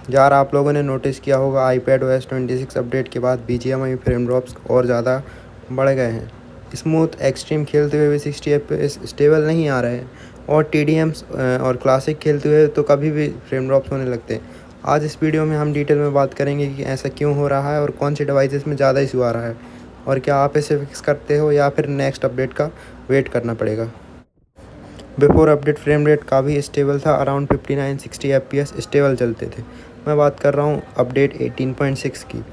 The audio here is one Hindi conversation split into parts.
यार आप लोगों ने नोटिस किया होगा iPadOS 26 अपडेट के बाद BGMI फ्रेम ड्रॉप्स और ज़्यादा बढ़ गए हैं। स्मूथ एक्सट्रीम खेलते हुए भी 60 FPS स्टेबल नहीं आ रहे हैं और TDMs और क्लासिक खेलते हुए तो कभी भी फ्रेम ड्रॉप्स होने लगते हैं। आज इस वीडियो में हम डिटेल में बात करेंगे कि ऐसा क्यों हो रहा है और कौन से डिवाइसेस में ज़्यादा इशू आ रहा है और क्या आप इसे फिक्स करते हो या फिर नेक्स्ट अपडेट का वेट करना पड़ेगा। बिफोर अपडेट फ्रेम रेट काफ़ी स्टेबल था, अराउंड 59-60 FPS स्टेबल चलते थे। मैं बात कर रहा हूँ अपडेट 18.6 की।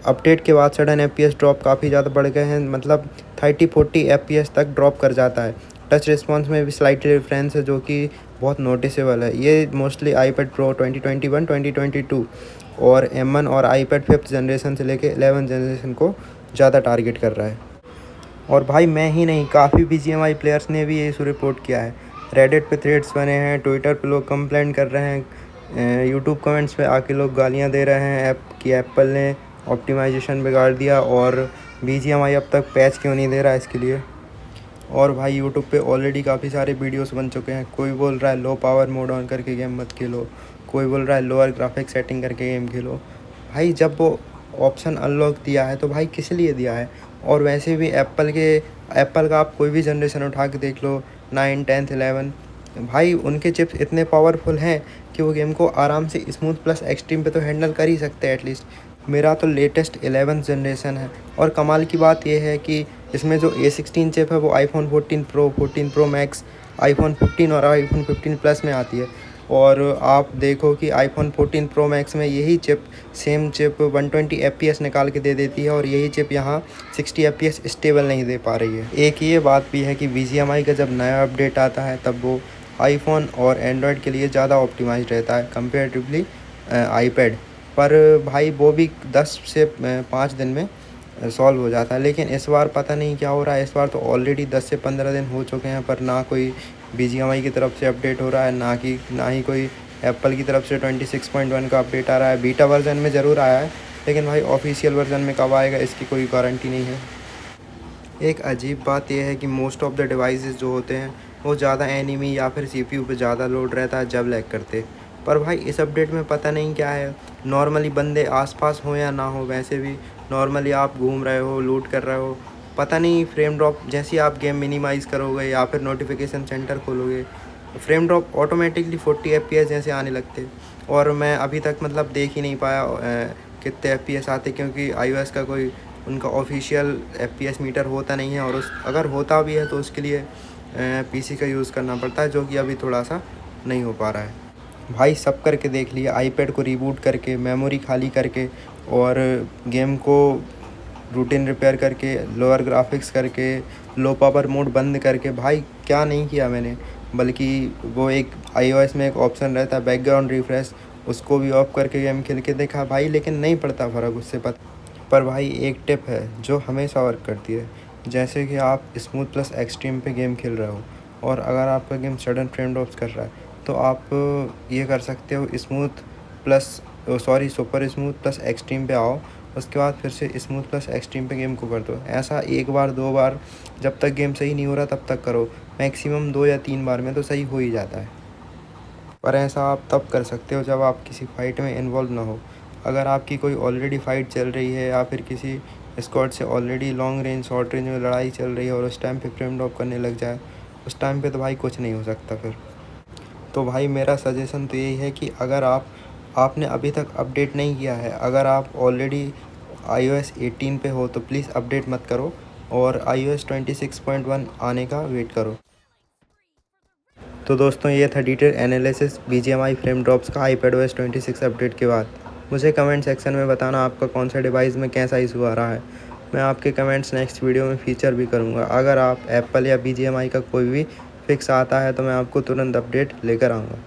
अपडेट के बाद सडन FPS ड्रॉप काफ़ी ज़्यादा बढ़ गए हैं, मतलब 30-40 FPS तक ड्रॉप कर जाता है। टच रिस्पॉन्स में भी स्लाइटली डिफरेंस है जो कि बहुत नोटिसेबल है। ये मोस्टली iPad Pro 2021, 2022 और M1 और iPad 5th जनरेशन से लेके 11th जनरेशन को ज़्यादा टारगेट कर रहा है। और भाई मैं ही नहीं, काफ़ी BGMI प्लेयर्स ने भी ये इशू रिपोर्ट किया है। रेडिट पे थ्रेड्स बने हैं, ट्विटर पे लोग कंप्लेंट कर रहे हैं, यूट्यूब कमेंट्स पे आके लोग गालियां दे रहे हैं ऐप की एप्पल ने ऑप्टिमाइजेशन बिगाड़ दिया और BGMI अब तक पैच क्यों नहीं दे रहा है इसके लिए। और भाई यूट्यूब पे ऑलरेडी काफ़ी सारे वीडियोस बन चुके हैं। कोई बोल रहा है लो पावर मोड ऑन करके गेम मत खेलो, कोई बोल रहा है लोअर ग्राफिक सेटिंग करके गेम खेलो। भाई जब वो ऑप्शन अनलॉक दिया है तो भाई किस लिए दिया है। और वैसे भी एप्पल का आप कोई भी जनरेशन उठा के देख लो, 9, 10, 11, भाई उनके चिप्स इतने पावरफुल हैं कि वो गेम को आराम से स्मूथ प्लस एक्सट्रीम पे तो हैंडल कर ही सकते हैं एटलीस्ट। मेरा तो लेटेस्ट 11th जनरेशन है और कमाल की बात यह है कि इसमें जो A16 चिप है वो iPhone 14 Pro, 14 Pro Max, iPhone 15 और iPhone 15 Plus में आती है। और आप देखो कि iPhone 14 Pro Max में यही चिप, सेम चिप 120 FPS निकाल के दे देती है और यही चिप यहाँ 60 FPS स्टेबल नहीं दे पा रही है। एक ये बात भी है कि BGMI का जब नया अपडेट आता है तब वो आईफोन और एंड्रॉयड के लिए ज़्यादा ऑप्टिमाइज रहता है कंपेरेटिवली iPad पर। भाई वो भी 10 से 5 दिन में सॉल्व हो जाता है। लेकिन इस बार पता नहीं क्या हो रहा है, इस बार तो ऑलरेडी 10 से 15 दिन हो चुके हैं पर ना कोई BGMI की तरफ से अपडेट हो रहा है, ना ही कोई एप्पल की तरफ से 26.1 का अपडेट आ रहा है। बीटा वर्जन में ज़रूर आया है लेकिन भाई ऑफिशियल वर्जन में कब आएगा इसकी कोई गारंटी नहीं है। एक अजीब बात यह है कि मोस्ट ऑफ द डिवाइसेस जो होते हैं वो ज़्यादा एनिमी या फिर CPU पे ज़्यादा लोड रहता है जब लैग करते। पर भाई इस अपडेट में पता नहीं क्या है, नॉर्मली बंदे आसपास हो या ना हो, वैसे भी नॉर्मली आप घूम रहे हो, लूट कर रहे हो, पता नहीं फ्रेम ड्रॉप जैसे ही आप गेम मिनिमाइज़ करोगे या फिर नोटिफिकेशन सेंटर खोलोगे, फ्रेम ड्रॉप ऑटोमेटिकली 40 FPS जैसे आने लगते। और मैं अभी तक मतलब देख ही नहीं पाया कितने FPS आते, क्योंकि iOS का कोई उनका ऑफिशियल FPS मीटर होता नहीं है और उस अगर होता भी है तो उसके लिए PC का यूज़ करना पड़ता है जो कि अभी थोड़ा सा नहीं हो पा रहा है। भाई सब करके देख लिया, iPad को रीबूट करके, मेमोरी खाली करके और गेम को रूटीन रिपेयर करके, लोअर ग्राफिक्स करके, लो पावर मोड बंद करके, भाई क्या नहीं किया मैंने। बल्कि वो एक iOS में एक ऑप्शन रहता है बैकग्राउंड रिफ्रेश, उसको भी ऑफ करके गेम खेल के देखा भाई, लेकिन नहीं पड़ता फ़र्क उससे पता। पर भाई एक टिप है जो हमेशा वर्क करती है, जैसे कि आप स्मूथ प्लस एक्सट्रीम पे गेम खेल रहे हो और अगर आपका गेम सडन फ्रेम ड्रॉप्स कर रहा है तो आप ये कर सकते हो, सुपर स्मूथ प्लस एक्सट्रीम पे आओ, उसके बाद फिर से स्मूथ प्लस एक्सट्रीम पे गेम को कर दो। ऐसा एक बार 2 बार, जब तक गेम सही नहीं हो रहा तब तक करो। मैक्सिमम 2 या 3 बार में तो सही हो ही जाता है। पर ऐसा आप तब कर सकते हो जब आप किसी फ़ाइट में इन्वॉल्व ना हो। अगर आपकी कोई ऑलरेडी फ़ाइट चल रही है या फिर किसी स्क्वाड से already long range, short range में लड़ाई चल रही है और उस टाइम पे फ्रेम ड्रॉप करने लग जाए, उस टाइम पे तो भाई कुछ नहीं हो सकता फिर। तो भाई मेरा सजेशन तो यही है कि अगर आपने अभी तक अपडेट नहीं किया है, अगर आप ऑलरेडी iOS 18 पे हो तो प्लीज़ अपडेट मत करो और iOS 26.1 आने का वेट करो। तो दोस्तों ये था detail analysis BGMI frame drops का iPadOS 26 अपडेट के बाद। मुझे कमेंट सेक्शन में बताना आपका कौन सा डिवाइस में कैसा इशू आ रहा है। मैं आपके कमेंट्स नेक्स्ट वीडियो में फीचर भी करूँगा। अगर आप एप्पल या BGMI का कोई भी फिक्स आता है तो मैं आपको तुरंत अपडेट लेकर आऊँगा।